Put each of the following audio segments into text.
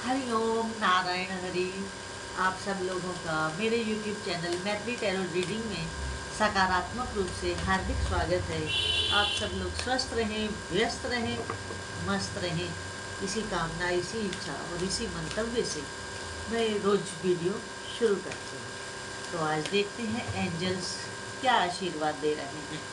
हरि ओम नारायण हरि। आप सब लोगों का मेरे YouTube चैनल मैत्री टैरो रीडिंग में सकारात्मक रूप से हार्दिक स्वागत है। आप सब लोग स्वस्थ रहें, व्यस्त रहें, मस्त रहें। इसी कामना, इसी इच्छा और इसी मंतव्य से मैं रोज वीडियो शुरू करती हूँ। तो आज देखते हैं एंजल्स क्या आशीर्वाद दे रहे हैं।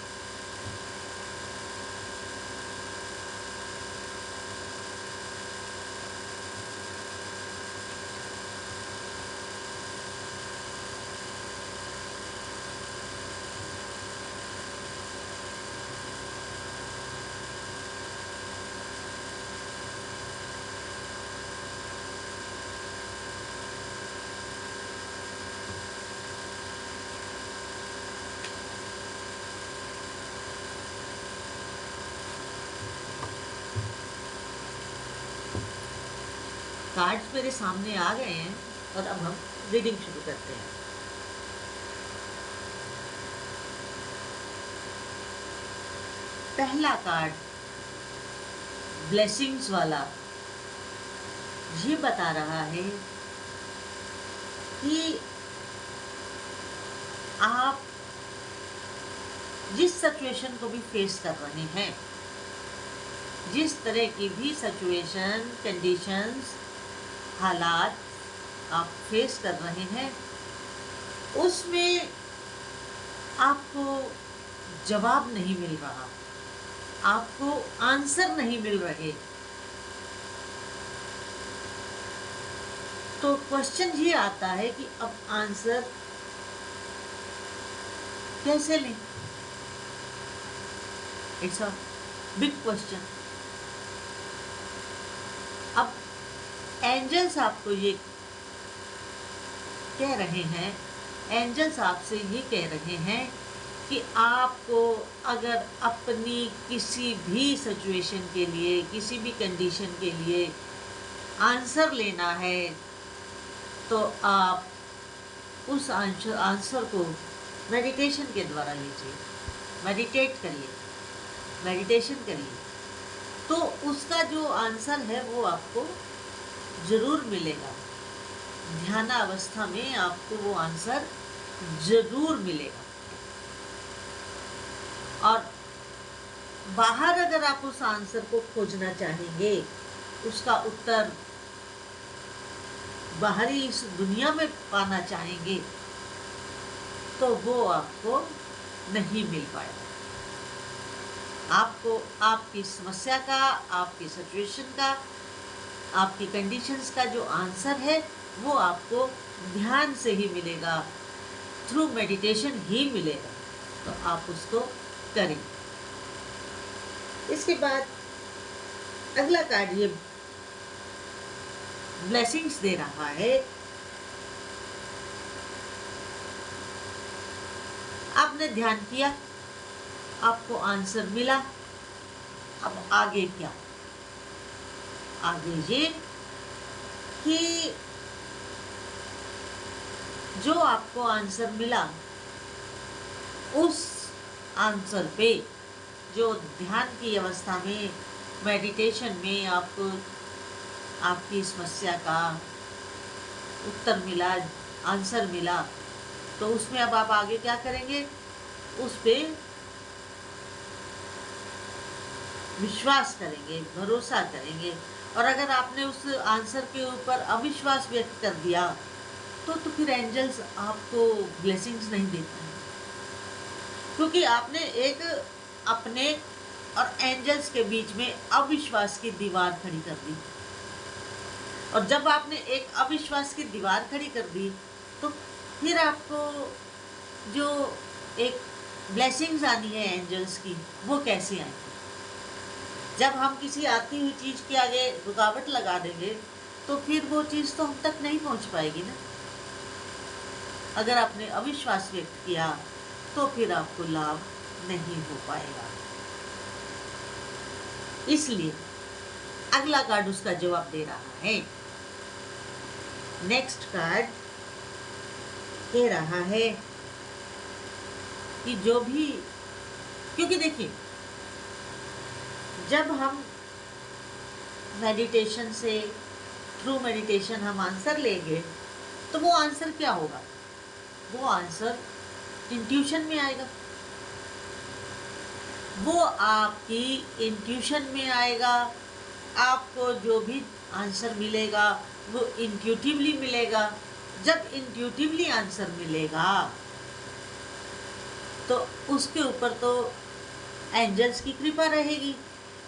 कार्ड्स मेरे सामने आ गए हैं और अब हम रीडिंग शुरू करते हैं। पहला कार्ड ब्लेसिंग्स वाला ये बता रहा है कि आप जिस सिचुएशन को भी फेस कर रहे हैं, जिस तरह की भी सिचुएशन, कंडीशंस, हालात आप फेस कर रहे हैं, उसमें आपको जवाब नहीं मिल रहा, आपको आंसर नहीं मिल रहे, तो क्वेश्चन ये आता है कि अब आंसर कैसे लें। It's a big question. अब एंजल्स आपको ये कह रहे हैं, एंजल्स आपसे ये कह रहे हैं कि आपको अगर अपनी किसी भी सिचुएशन के लिए, किसी भी कंडीशन के लिए आंसर लेना है, तो आप उस आंसर को मेडिटेशन के द्वारा लीजिए। मेडिटेट करिए, मेडिटेशन करिए, तो उसका जो आंसर है वो आपको जरूर मिलेगा। ध्यान अवस्था में आपको वो आंसर जरूर मिलेगा। और बाहर अगर आप उस आंसर को खोजना चाहेंगे, उसका उत्तर बाहरी इस दुनिया में पाना चाहेंगे, तो वो आपको नहीं मिल पाएगा। आपको आपकी समस्या का, आपकी सिचुएशन का, आपकी कंडीशंस का जो आंसर है वो आपको ध्यान से ही मिलेगा, थ्रू मेडिटेशन ही मिलेगा। तो आप उसको करें। इसके बाद अगला कार्ड ये ब्लेसिंग्स दे रहा है। आपने ध्यान किया, आपको आंसर मिला, अब आगे क्या? आगे ये कि जो आपको आंसर मिला, उस आंसर पे जो ध्यान की अवस्था में, मेडिटेशन में आपको आपकी समस्या का उत्तर मिला, आंसर मिला, तो उसमें अब आप आगे क्या करेंगे? उस पे विश्वास करेंगे, भरोसा करेंगे। और अगर आपने उस आंसर के ऊपर अविश्वास व्यक्त कर दिया, तो फिर एंजल्स आपको ब्लेसिंग्स नहीं दे पाएंगे, क्योंकि आपने एक अपने और एंजल्स के बीच में अविश्वास की दीवार खड़ी कर दी। और जब आपने एक अविश्वास की दीवार खड़ी कर दी, तो फिर आपको जो एक ब्लेसिंग्स आनी है एंजल्स की, वो कैसे आएगी? जब हम किसी आती हुई चीज़ के आगे रुकावट लगा देंगे, तो फिर वो चीज़ तो हम तक नहीं पहुंच पाएगी ना। अगर आपने अविश्वास व्यक्त किया, तो फिर आपको लाभ नहीं हो पाएगा। इसलिए अगला कार्ड उसका जवाब दे रहा है। नेक्स्ट कार्ड कह रहा है कि जो भी, क्योंकि देखिए, जब हम मेडिटेशन से थ्रू मेडिटेशन हम आंसर लेंगे, तो वो आंसर क्या होगा? वो आंसर इंट्यूशन में आएगा। वो आपकी इंट्यूशन में आएगा। आपको जो भी आंसर मिलेगा वो इंट्यूटिवली मिलेगा। जब इंट्यूटिवली आंसर मिलेगा तो उसके ऊपर तो एंजल्स की कृपा रहेगी।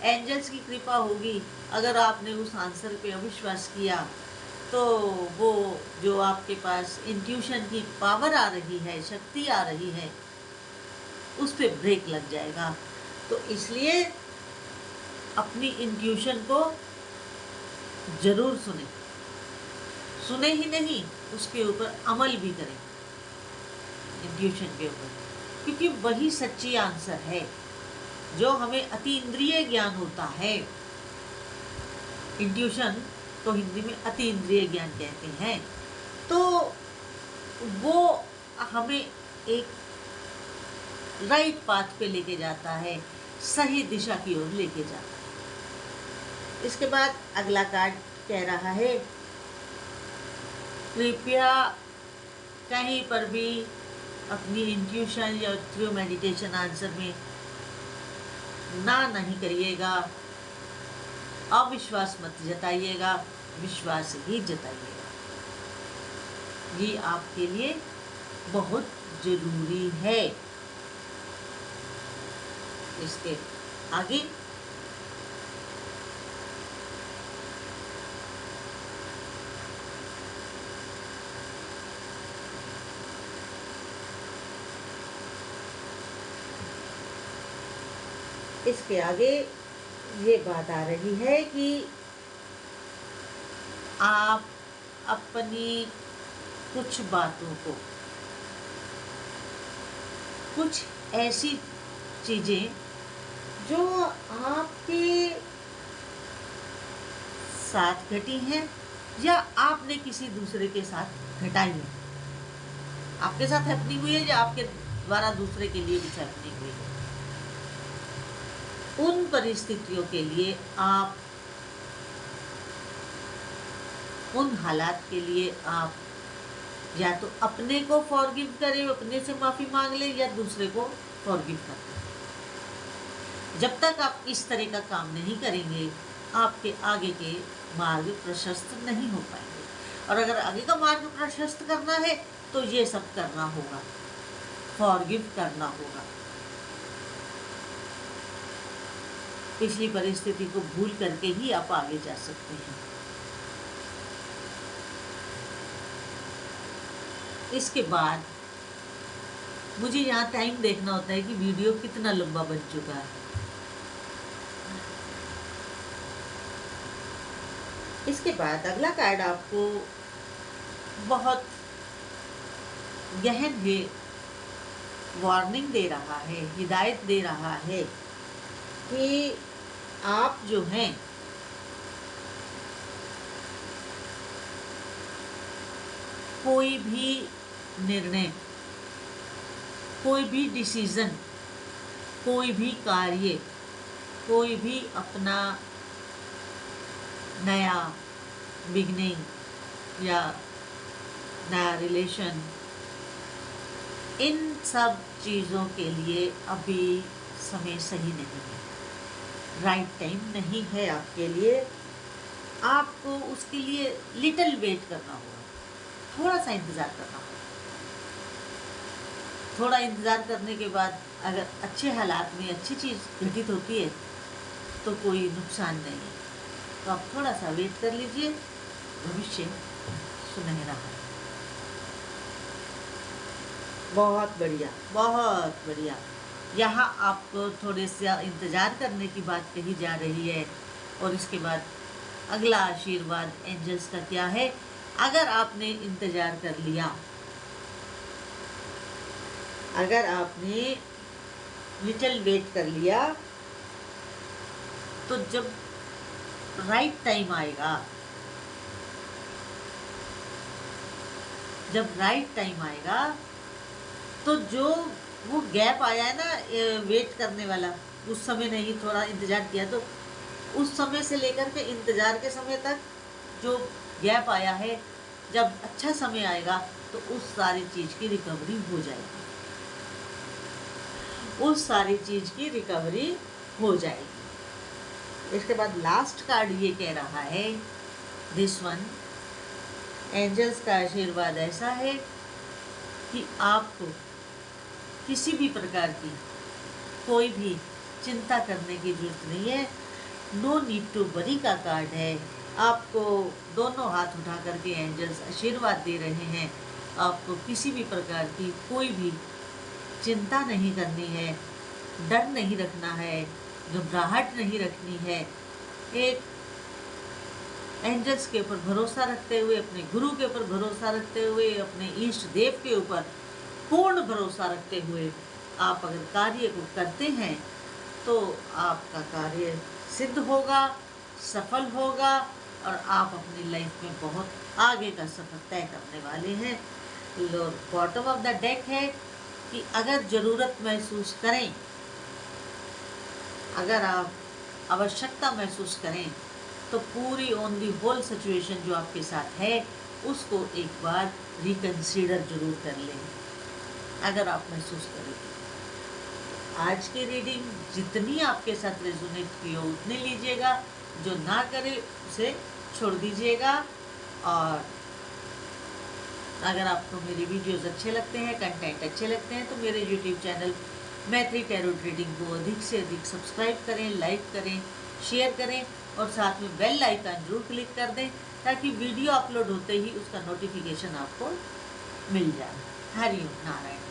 एंजल्स की कृपा होगी। अगर आपने उस आंसर पे अविश्वास किया तो वो जो आपके पास इंट्यूशन की पावर आ रही है, शक्ति आ रही है, उस पे ब्रेक लग जाएगा। तो इसलिए अपनी इंट्यूशन को जरूर सुने। सुने ही नहीं, उसके ऊपर अमल भी करें, इंट्यूशन के ऊपर, क्योंकि वही सच्ची आंसर है जो हमें अति इंद्रिय ज्ञान होता है। इंट्यूशन तो हिंदी में अति इंद्रिय ज्ञान कहते हैं। तो वो हमें एक राइट पाथ पे लेके जाता है, सही दिशा की ओर लेके जाता है। इसके बाद अगला कार्ड कह रहा है, कृपया कहीं पर भी अपनी इंट्यूशन या थ्रू मेडिटेशन आंसर में ना नहीं करिएगा। अविश्वास मत जताइएगा, विश्वास ही जताइएगा। ये आपके लिए बहुत जरूरी है। इसके आगे ये बात आ रही है कि आप अपनी कुछ बातों को, कुछ ऐसी चीजें जो आपके साथ घटी हैं या आपने किसी दूसरे के साथ घटाई है, आपके साथ हैपनिंग हुई है या आपके द्वारा दूसरे के लिए कुछ हैपनिंग हुई है, उन परिस्थितियों के लिए आप, उन हालात के लिए आप या तो अपने को फॉरगिव करें, अपने से माफी मांग लें, या दूसरे को फॉरगिव कर दें। जब तक आप इस तरह का काम नहीं करेंगे, आपके आगे के मार्ग प्रशस्त नहीं हो पाएंगे। और अगर आगे का मार्ग प्रशस्त करना है तो ये सब करना होगा, फॉरगिव करना होगा। पिछली परिस्थिति को भूल करके ही आप आगे जा सकते हैं। इसके बाद मुझे यहाँ टाइम देखना होता है कि वीडियो कितना लंबा बन चुका है। इसके बाद अगला कार्ड आपको बहुत गहन है, वार्निंग दे रहा है, हिदायत दे रहा है कि आप जो हैं कोई भी निर्णय, कोई भी डिसीजन, कोई भी कार्य, कोई भी अपना नया बिगनिंग या नया रिलेशन, इन सब चीज़ों के लिए अभी समय सही नहीं है, राइट टाइम नहीं है आपके लिए। आपको उसके लिए लिटिल वेट करना होगा, थोड़ा सा इंतज़ार करना होगा। थोड़ा इंतज़ार करने के बाद अगर अच्छे हालात में अच्छी चीज़ घटित होती है तो कोई नुकसान नहीं है। तो आप थोड़ा सा वेट कर लीजिए, भविष्य सुनहरा है। बहुत बढ़िया, बहुत बढ़िया। यहाँ आपको थोड़े से इंतज़ार करने की बात कही जा रही है। और इसके बाद अगला आशीर्वाद एंजल्स का क्या है? अगर आपने इंतज़ार कर लिया, अगर आपने लिटिल वेट कर लिया, तो जब राइट टाइम आएगा, जब राइट टाइम आएगा तो जो वो गैप आया है ना वेट करने वाला, उस समय नहीं थोड़ा इंतज़ार किया, तो उस समय से लेकर के इंतज़ार के समय तक जो गैप आया है, जब अच्छा समय आएगा तो उस सारी चीज़ की रिकवरी हो जाएगी, उस सारी चीज़ की रिकवरी हो जाएगी। इसके बाद लास्ट कार्ड ये कह रहा है, दिस वन, एंजल्स का आशीर्वाद ऐसा है कि आपको किसी भी प्रकार की कोई भी चिंता करने की जरूरत नहीं है। नो नीड टू वरी का कार्ड है। आपको दोनों हाथ उठा करके एंजल्स आशीर्वाद दे रहे हैं, आपको किसी भी प्रकार की कोई भी चिंता नहीं करनी है, डर नहीं रखना है, घबराहट नहीं रखनी है। एक एंजल्स के ऊपर भरोसा रखते हुए, अपने गुरु के ऊपर भरोसा रखते हुए, अपने इष्ट देव के ऊपर पूर्ण भरोसा रखते हुए आप अगर कार्य को करते हैं तो आपका कार्य सिद्ध होगा, सफल होगा और आप अपनी लाइफ में बहुत आगे का सफर तय करने वाले हैं। बॉटम ऑफ द डेक है कि अगर ज़रूरत महसूस करें, अगर आप आवश्यकता महसूस करें तो पूरी ऑन दी होल सिचुएशन जो आपके साथ है उसको एक बार रिकंसीडर जरूर कर लें, अगर आप महसूस करें। आज की रीडिंग जितनी आपके साथ रेजोनेट की हो उतनी लीजिएगा, जो ना करे उसे छोड़ दीजिएगा। और अगर आपको मेरे वीडियोस अच्छे लगते हैं, कंटेंट अच्छे लगते हैं तो मेरे यूट्यूब चैनल मैत्री टैरो रीडिंग को अधिक से अधिक सब्सक्राइब करें, लाइक करें, शेयर करें और साथ में बेल आइकन जरूर क्लिक कर दें ताकि वीडियो अपलोड होते ही उसका नोटिफिकेशन आपको मिल जाए। हरि ओम नारायण।